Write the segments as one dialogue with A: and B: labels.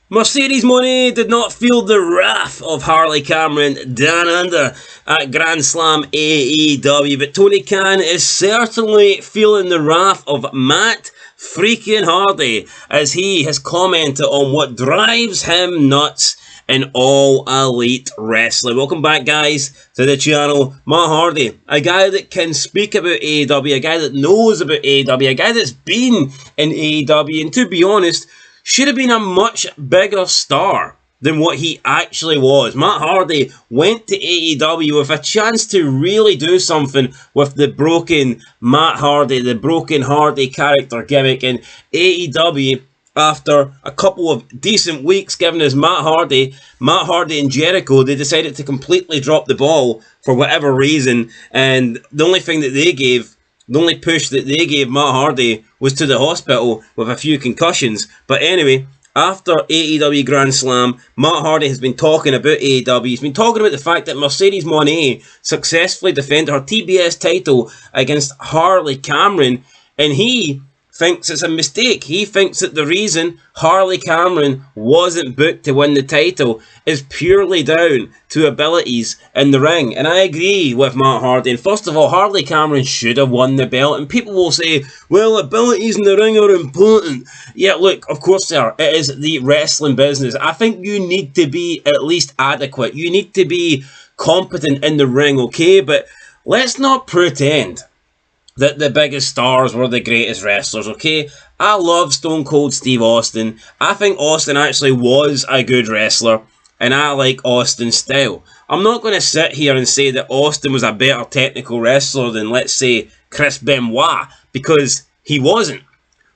A: Mercedes Moné did not feel the wrath of Harley Cameron down under at Grand Slam AEW, but Tony Khan is certainly feeling the wrath of Matt freaking Hardy as he has commented on what drives him nuts in All Elite Wrestling. Welcome back, guys, to the channel. Matt Hardy, a guy that can speak about AEW, a guy that knows about AEW, a guy that's been in AEW, and to be honest, should have been a much bigger star than what he actually was. Matt Hardy went to AEW with a chance to really do something with the broken Matt Hardy, the broken Hardy character gimmick, and AEW, after a couple of decent weeks given as Matt Hardy and Jericho, they decided to completely drop the ball for whatever reason, and the only push that they gave Matt Hardy was to the hospital with a few concussions. But anyway, after AEW Grand Slam, Matt Hardy has been talking about AEW. He's been talking about the fact that Mercedes Moné successfully defended her TBS title against Harley Cameron, and he thinks it's a mistake. He thinks that the reason Harley Cameron wasn't booked to win the title is purely down to abilities in the ring. And I agree with Matt Hardy. And first of all, Harley Cameron should have won the belt. And people will say, well, abilities in the ring are important. Yeah, look, of course they are. It is the wrestling business. I think you need to be at least adequate. You need to be competent in the ring, okay? But let's not pretend that the biggest stars were the greatest wrestlers, okay? I love Stone Cold Steve Austin. I think Austin actually was a good wrestler, and I like Austin's style. I'm not going to sit here and say that Austin was a better technical wrestler than, let's say, Chris Benoit, because he wasn't.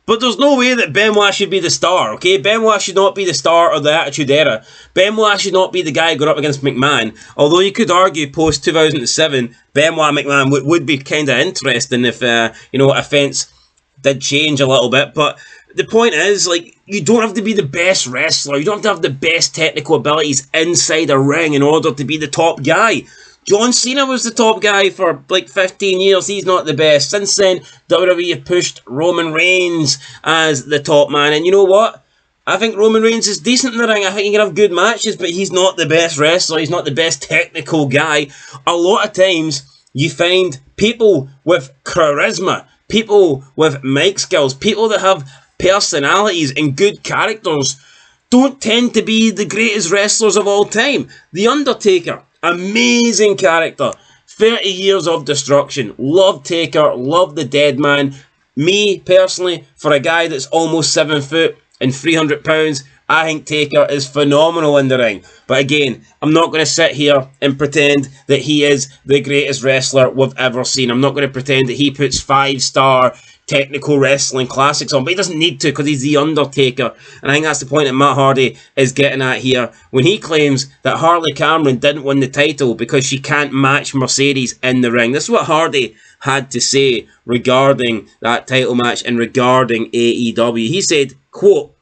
A: But there's no way that Benoit should be the star, okay? Benoit should not be the star of the Attitude Era. Benoit should not be the guy going up against McMahon. Although you could argue post-2007, Benoit McMahon would be kind of interesting if, events did change a little bit. But the point is, like, you don't have to be the best wrestler. You don't have to have the best technical abilities inside a ring in order to be the top guy. John Cena was the top guy for like 15 years. He's not the best. Since then, WWE have pushed Roman Reigns as the top man. And you know what? I think Roman Reigns is decent in the ring. I think he can have good matches, but he's not the best wrestler. He's not the best technical guy. A lot of times, you find people with charisma, people with mic skills, people that have personalities and good characters don't tend to be the greatest wrestlers of all time. The Undertaker, amazing character, 30 years of destruction, love Taker, love the Dead Man. Me, personally, for a guy that's almost 7 foot and 300 pounds, I think Taker is phenomenal in the ring. But again, I'm not going to sit here and pretend that he is the greatest wrestler we've ever seen. I'm not going to pretend that he puts 5-star technical wrestling classics on, but he doesn't need to because he's the Undertaker. And I think that's the point that Matt Hardy is getting at here when he claims that Harley Cameron didn't win the title because she can't match Mercedes in the ring. This is what Hardy had to say regarding that title match and regarding AEW. He said, quote,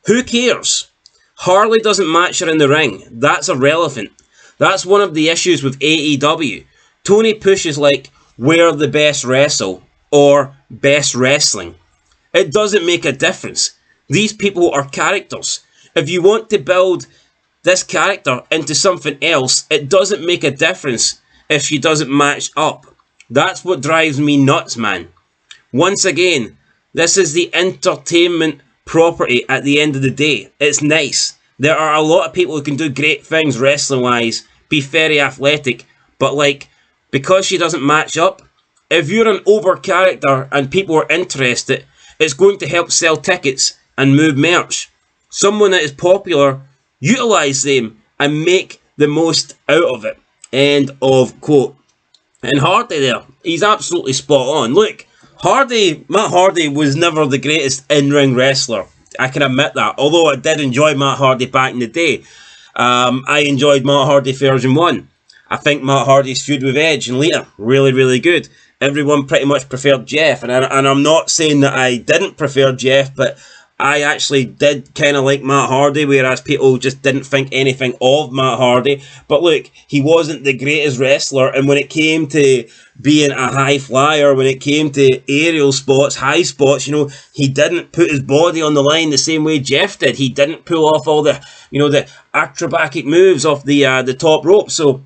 A: "Who cares? Harley doesn't match her in the ring. That's irrelevant. That's one of the issues with AEW. Tony pushes like, we're the best wrestle or best wrestling. It doesn't make a difference. These people are characters. If you want to build this character into something else, it doesn't make a difference if she doesn't match up. That's what drives me nuts, man. Once again, this is the entertainment property at the end of the day. It's nice. There are a lot of people who can do great things wrestling-wise, be very athletic, but like, because she doesn't match up, if you're an over character and people are interested, it's going to help sell tickets and move merch. Someone that is popular, utilise them and make the most out of it." End of quote. And Hardy there, he's absolutely spot on. Look, Matt Hardy was never the greatest in-ring wrestler. I can admit that. Although I did enjoy Matt Hardy back in the day. I enjoyed Matt Hardy version 1. I think Matt Hardy's feud with Edge and Lita, really, really good. Everyone pretty much preferred Jeff, and I'm not saying that I didn't prefer Jeff, but I actually did kind of like Matt Hardy, whereas people just didn't think anything of Matt Hardy. But look, he wasn't the greatest wrestler, and when it came to being a high flyer, when it came to aerial spots, high spots, he didn't put his body on the line the same way Jeff did. He didn't pull off all the, the acrobatic moves off the top rope. So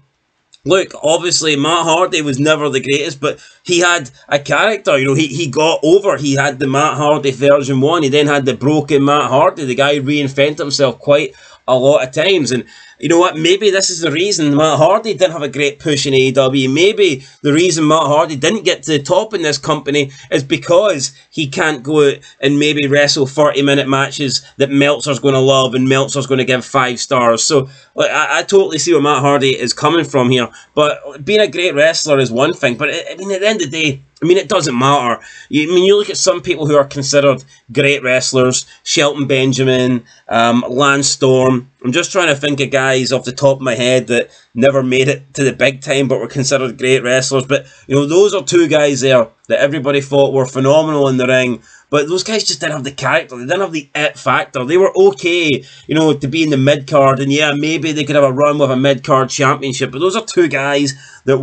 A: look, obviously Matt Hardy was never the greatest, but he had a character. He got over. He had the Matt Hardy version 1. He then had the broken Matt Hardy. The guy reinvented himself quite a lot of times. And you know what? Maybe this is the reason Matt Hardy didn't have a great push in AEW. Maybe the reason Matt Hardy didn't get to the top in this company is because he can't go out and maybe wrestle 30-minute matches that Meltzer's going to love and Meltzer's going to give 5 stars. So I totally see where Matt Hardy is coming from here. But being a great wrestler is one thing. But at the end of the day, it doesn't matter. You look at some people who are considered great wrestlers, Shelton Benjamin, Lance Storm. I'm just trying to think of guys off the top of my head that never made it to the big time but were considered great wrestlers. But, those are 2 guys there that everybody thought were phenomenal in the ring. But those guys just didn't have the character. They didn't have the it factor. They were okay, to be in the mid-card. And yeah, maybe they could have a run with a mid-card championship. But those are 2 guys that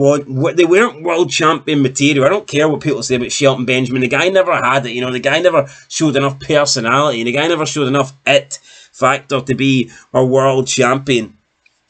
A: they weren't world champion material. I don't care what people say about Shelton Benjamin. The guy never had it. The guy never showed enough personality. The guy never showed enough it factor to be a world champion.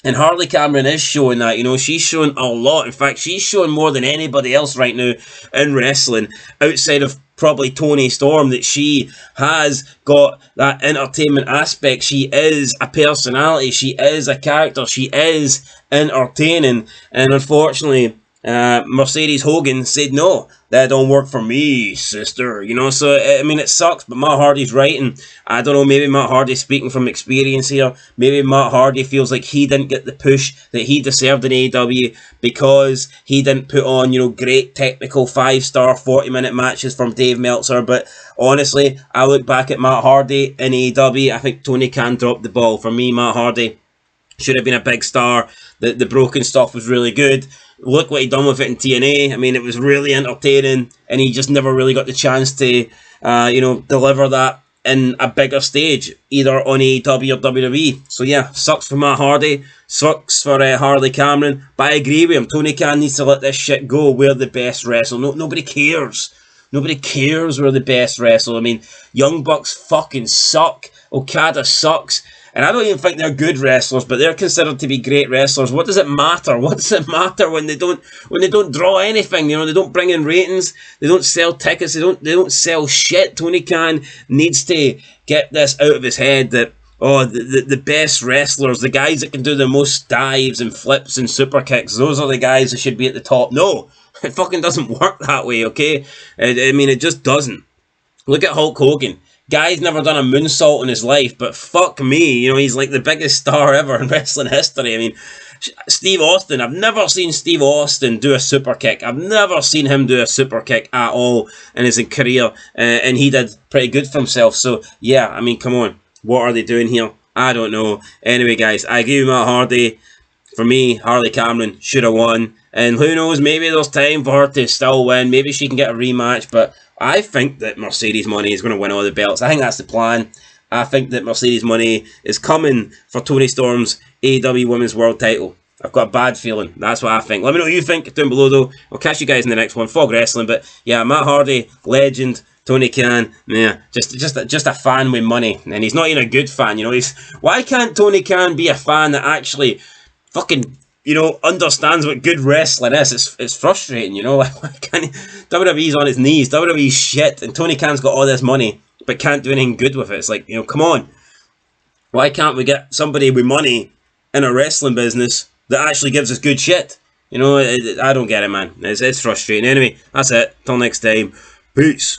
A: And Harley Cameron is showing that, she's showing a lot. In fact, she's showing more than anybody else right now in wrestling, outside of probably Toni Storm, that she has got that entertainment aspect. She is a personality. She is a character. She is entertaining. And unfortunately, Mercedes Hogan said, no, that don't work for me, sister. So, it sucks, but Matt Hardy's right. And I don't know, maybe Matt Hardy's speaking from experience here. Maybe Matt Hardy feels like he didn't get the push that he deserved in AEW because he didn't put on, great technical 5-star 40-minute matches from Dave Meltzer. But honestly, I look back at Matt Hardy in AEW, I think Tony Khan dropped the ball. For me, Matt Hardy should have been a big star. The broken stuff was really good. Look what he done with it in TNA. It was really entertaining, and he just never really got the chance to, deliver that in a bigger stage, either on AEW or WWE. So yeah, sucks for Matt Hardy, sucks for Harley Cameron, but I agree with him. Tony Khan needs to let this shit go. We're the best wrestler. Nobody cares. Nobody cares we're the best wrestler. Young Bucks fucking suck. Okada sucks. And I don't even think they're good wrestlers, but they're considered to be great wrestlers. What does it matter? What does it matter when they don't draw anything? They don't bring in ratings. They don't sell tickets. They don't sell shit. Tony Khan needs to get this out of his head that the best wrestlers, the guys that can do the most dives and flips and super kicks, those are the guys that should be at the top. No, it fucking doesn't work that way. Okay, it just doesn't. Look at Hulk Hogan. Guy's never done a moonsault in his life, but fuck me, he's like the biggest star ever in wrestling history. Steve Austin, I've never seen Steve Austin do a super kick. I've never seen him do a super kick at all in his career, and he did pretty good for himself. So, yeah, come on. What are they doing here? I don't know. Anyway, guys, I agree with Matt Hardy. For me, Harley Cameron should have won. And who knows, maybe there's time for her to still win. Maybe she can get a rematch, but I think that Mercedes Money is going to win all the belts. I think that's the plan. I think that Mercedes Money is coming for Toni Storm's AEW Women's World title. I've got a bad feeling. That's what I think. Let me know what you think down below, though. I'll catch you guys in the next one. Fog Wrestling. But yeah, Matt Hardy, legend. Tony Khan, yeah, just a fan with money. And he's not even a good fan, Why can't Tony Khan be a fan that actually fucking understands what good wrestling is? It's frustrating, Why can't he? WWE's on its knees. WWE's shit, and Tony Khan's got all this money, but can't do anything good with it. It's like, come on. Why can't we get somebody with money in a wrestling business that actually gives us good shit? I don't get it, man. It's frustrating. Anyway, that's it. Till next time. Peace.